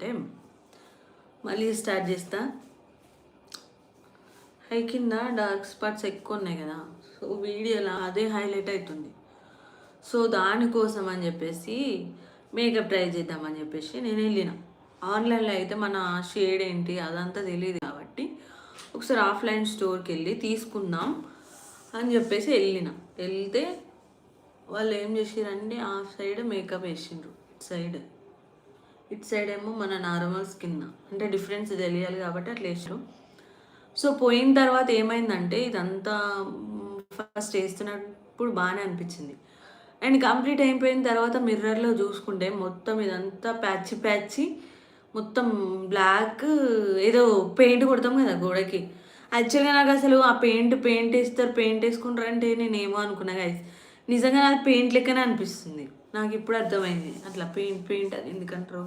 ఏమైందంటే మళ్ళీ స్టార్ట్ చేస్తా. హై కింద డార్క్ స్పాట్స్ ఎక్కువ ఉన్నాయి కదా, సో వీడియోలో అదే హైలైట్ అవుతుంది. సో దానికోసం అని చెప్పేసి మేకప్ ట్రై చేద్దామని చెప్పేసి నేను వెళ్ళిన. ఆన్లైన్లో అయితే మన షేడ్ ఏంటి అదంతా తెలియదు కాబట్టి ఒకసారి ఆఫ్లైన్ స్టోర్కి వెళ్ళి తీసుకుందాం అని చెప్పేసి వెళ్తే వాళ్ళు ఏం చేసిరంటే హాఫ్ సైడ్ మేకప్ వేసిండ్రు, ఇటు సైడ్ ఏమో మన నార్మల్ స్కిన్, అంటే డిఫరెన్స్ తెలియాలి కాబట్టి అట్లా వేసారు. సో పోయిన తర్వాత ఏమైందంటే ఇదంతా ఫస్ట్ వేస్తున్నప్పుడు బాగానే అనిపించింది, అండ్ కంప్లీట్ అయిపోయిన తర్వాత మిర్రర్లో చూసుకుంటే మొత్తం ఇదంతా ప్యాచి మొత్తం బ్లాక్, ఏదో పెయింట్ కొడతాం కదా గోడకి. యాక్చువల్గా నాకు అసలు ఆ పెయింట్ వేసుకుంటారంటే నేనేమో అనుకున్నా గైస్, నిజంగా నాకు పెయింట్ లెక్కనే అనిపిస్తుంది. నాకు ఇప్పుడు అర్థమైంది అట్లా పెయింట్ అది ఎందుకంటారు.